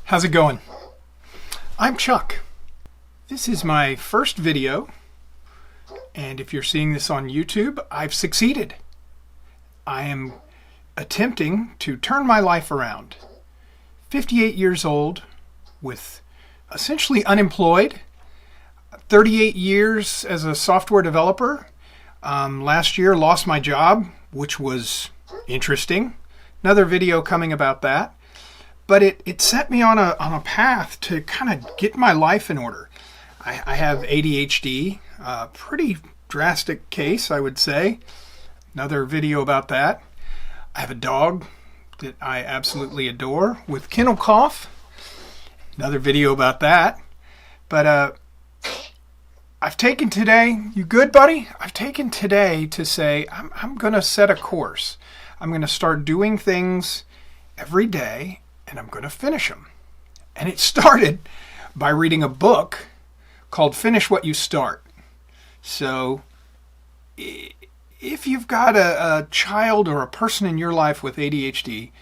How's it going? I'm Chuck. This is my first video, and if you're seeing this on YouTube, I've succeeded. I am attempting to turn my life around. 58 years old, with essentially unemployed, 38 years as a software developer. Last year lost my job, which was interesting. Another video coming about that. But it set me on a path to kind of get my life in order. I have ADHD, a pretty drastic case, I would say. Another video about that. I have a dog that I absolutely adore with kennel cough. Another video about that. But I've taken today, you good, buddy? I've taken today to say I'm going to set a course. I'm going to start doing things every day, and I'm going to finish them. And it started by reading a book called Finish What You Start. So if you've got a child or a person in your life with ADHD,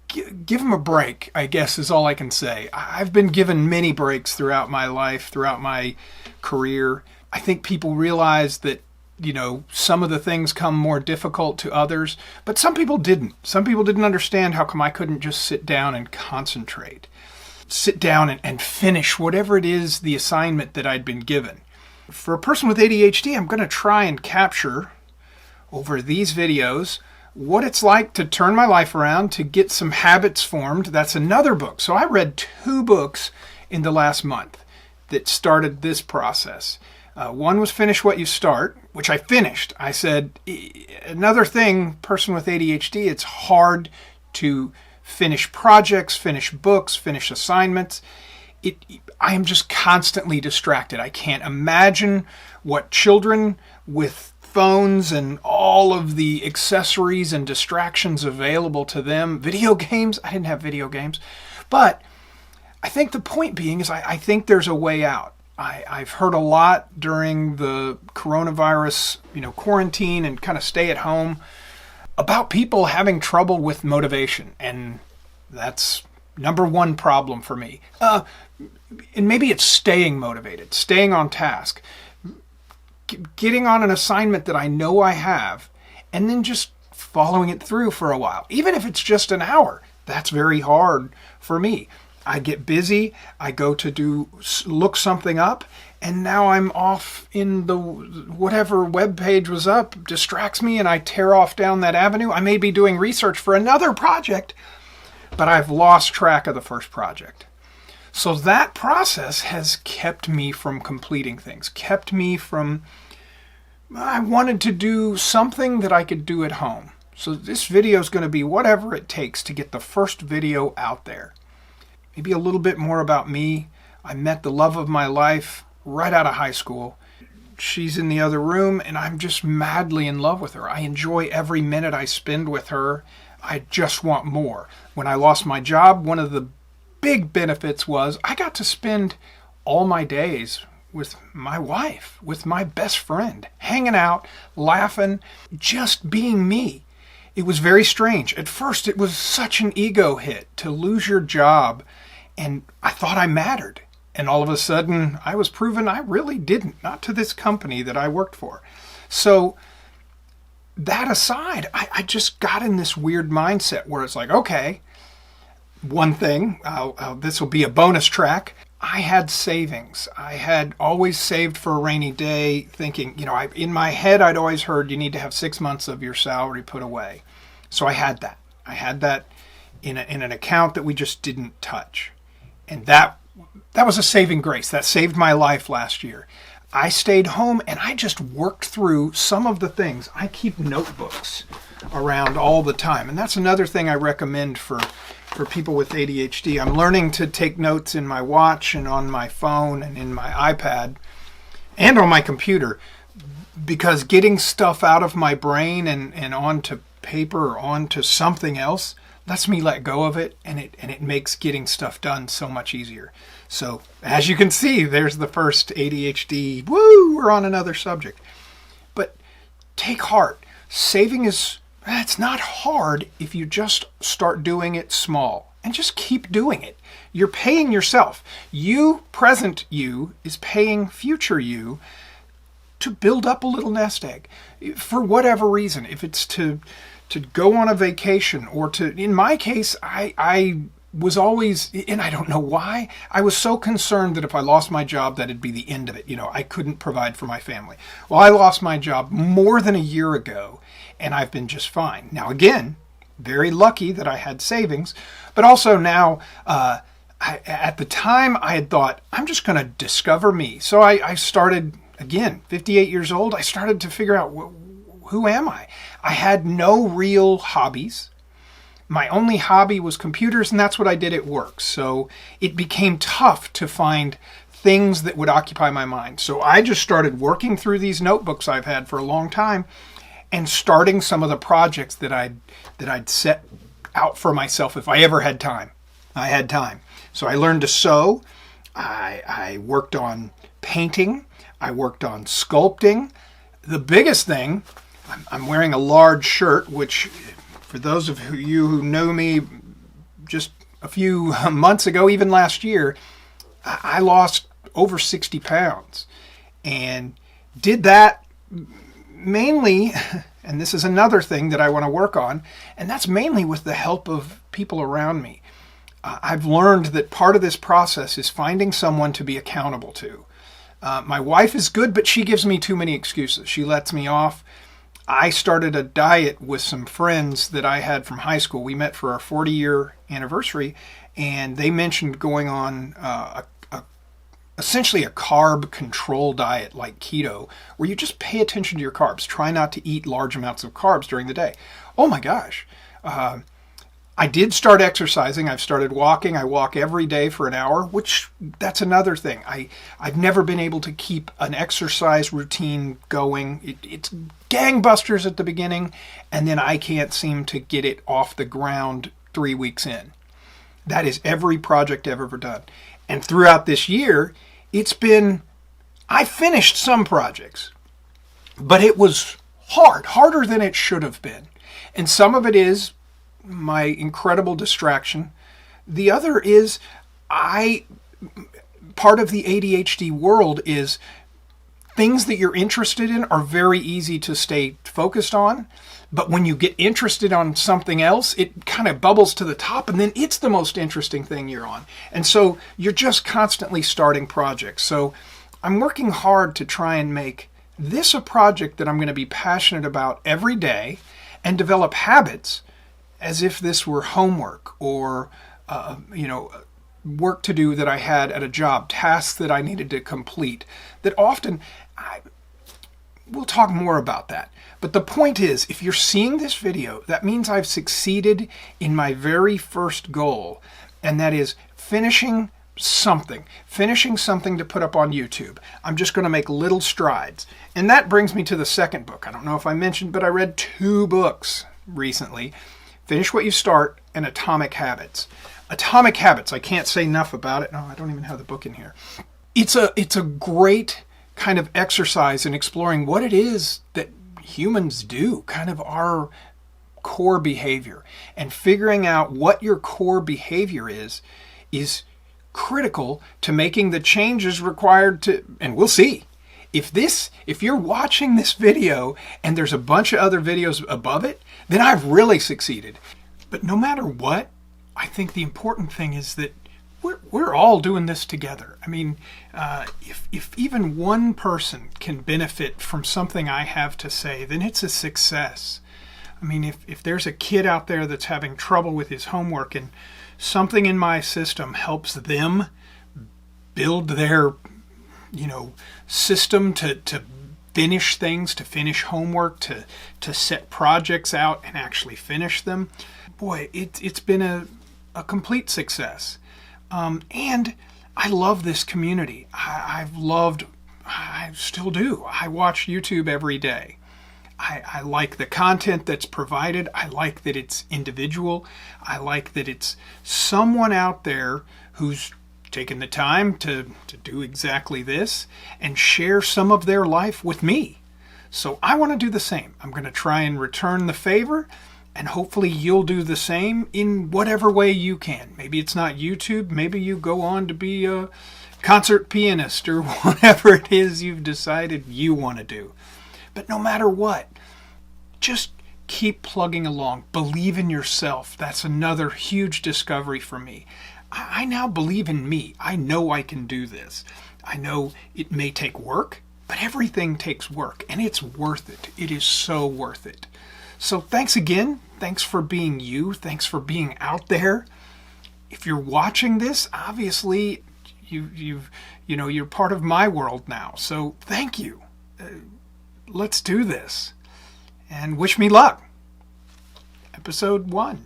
give them a break, I guess is all I can say. I've been given many breaks throughout my life, throughout my career. I think people realize that some of the things come more difficult to others, but some people didn't. Some people didn't understand how come I couldn't just sit down and concentrate. Sit down and finish whatever it is, the assignment that I'd been given. For a person with ADHD, I'm going to try and capture over these videos what it's like to turn my life around, to get some habits formed. That's another book. So I read 2 books in the last month that started this process. One was Finish What You Start, which I finished. I said, another thing, person with ADHD, it's hard to finish projects, finish books, finish assignments. I am just constantly distracted. I can't imagine what children with phones and all of the accessories and distractions available to them. Video games, I didn't have video games. But I think the point being is I think there's a way out. I've heard a lot during the coronavirus, quarantine and kind of stay at home about people having trouble with motivation. And that's number one problem for me. And maybe it's staying motivated, staying on task, getting on an assignment that I know I have, and then just following it through for a while. Even if it's just an hour, that's very hard for me. I get busy, I go to look something up, and now I'm off in the whatever web page was up, distracts me, and I tear off down that avenue. I may be doing research for another project, but I've lost track of the first project. So that process has kept me from completing things, I wanted to do something that I could do at home. So this video is going to be whatever it takes to get the first video out there. Maybe a little bit more about me. I met the love of my life right out of high school. She's in the other room, and I'm just madly in love with her. I enjoy every minute I spend with her. I just want more. When I lost my job, one of the big benefits was I got to spend all my days with my wife, with my best friend, hanging out, laughing, just being me. It was very strange. At first, it was such an ego hit to lose your job, and I thought I mattered. And all of a sudden, I was proven I really didn't, not to this company that I worked for. So that aside, I just got in this weird mindset where it's like, okay, one thing, this will be a bonus track. I had savings. I had always saved for a rainy day, thinking, in my head, I'd always heard you need to have 6 months of your salary put away. So I had that. I had that in an account that we just didn't touch. And that was a saving grace. That saved my life last year. I stayed home and I just worked through some of the things. I keep notebooks around all the time. And that's another thing I recommend for people with ADHD. I'm learning to take notes in my watch and on my phone and in my iPad and on my computer, because getting stuff out of my brain and onto paper or onto something else lets me let go of it, and it makes getting stuff done so much easier. So as you can see, there's the first ADHD. Woo, we're on another subject. But take heart. Saving it's not hard if you just start doing it small. and just keep doing it. You're paying yourself. You, present you, is paying future you to build up a little nest egg for whatever reason. If it's to go on a vacation, or to, in my case, I was always, and I don't know why, I was so concerned that if I lost my job, that'd be the end of it. I couldn't provide for my family. Well, I lost my job more than a year ago, and I've been just fine. Now, again, very lucky that I had savings, but also now, at the time, I had thought, I'm just going to discover me. So I started, again, 58 years old, I started to figure out, who am I? I had no real hobbies. My only hobby was computers, and that's what I did at work. So it became tough to find things that would occupy my mind. So I just started working through these notebooks I've had for a long time and starting some of the projects that I'd set out for myself if I ever had time. I had time. So I learned to sew. I worked on painting. I worked on sculpting. The biggest thing, I'm wearing a large shirt, which, for those of you who know me just a few months ago, even last year, I lost over 60 pounds. And did that mainly, and this is another thing that I want to work on, and that's mainly with the help of people around me. I've learned that part of this process is finding someone to be accountable to. My wife is good, but she gives me too many excuses. She lets me off. I started a diet with some friends that I had from high school. We met for our 40-year anniversary, and they mentioned going on essentially a carb control diet like keto, where you just pay attention to your carbs. Try not to eat large amounts of carbs during the day. Oh my gosh. I did start exercising. I've started walking. I walk every day for an hour, which that's another thing. I've never been able to keep an exercise routine going. It's gangbusters at the beginning, and then I can't seem to get it off the ground 3 weeks in. That is every project I've ever done. And throughout this year, I finished some projects, but it was harder than it should have been. And some of it is my incredible distraction. The other is part of the ADHD world is things that you're interested in are very easy to stay focused on. But when you get interested on something else, it kind of bubbles to the top, and then it's the most interesting thing you're on. And so you're just constantly starting projects. So I'm working hard to try and make this a project that I'm going to be passionate about every day and develop habits as if this were homework or, work to do that I had at a job, tasks that I needed to complete. That often, we'll talk more about that. But the point is, if you're seeing this video, that means I've succeeded in my very first goal, and that is finishing something to put up on YouTube. I'm just going to make little strides. And that brings me to the second book. I don't know if I mentioned, but I read 2 books recently. Finish What You Start and Atomic Habits. Atomic Habits, I can't say enough about it. No, I don't even have the book in here. It's a great kind of exercise in exploring what it is that humans do, kind of our core behavior. And figuring out what your core behavior is critical to making the changes required to, and we'll see. If you're watching this video and there's a bunch of other videos above it, then I've really succeeded. But no matter what, I think the important thing is that we're all doing this together. I mean, if even one person can benefit from something I have to say, then it's a success. I mean, if there's a kid out there that's having trouble with his homework and something in my system helps them build their system to finish things, to finish homework, to set projects out and actually finish them, boy, it's been a complete success. And I love this community. I still do. I watch YouTube every day. I like the content that's provided. I like that it's individual. I like that it's someone out there who's taken the time to do exactly this and share some of their life with me. So I want to do the same. I'm going to try and return the favor And hopefully you'll do the same in whatever way you can. Maybe it's not YouTube. Maybe you go on to be a concert pianist or whatever it is you've decided you want to do. But no matter what, just keep plugging along. Believe in yourself. That's another huge discovery for me. I now believe in me. I know I can do this. I know it may take work, but everything takes work, and it's worth it. It is so worth it. So thanks again. Thanks for being you. Thanks for being out there. If you're watching this, obviously you're part of my world now. So thank you. Let's do this. And wish me luck. Episode 1.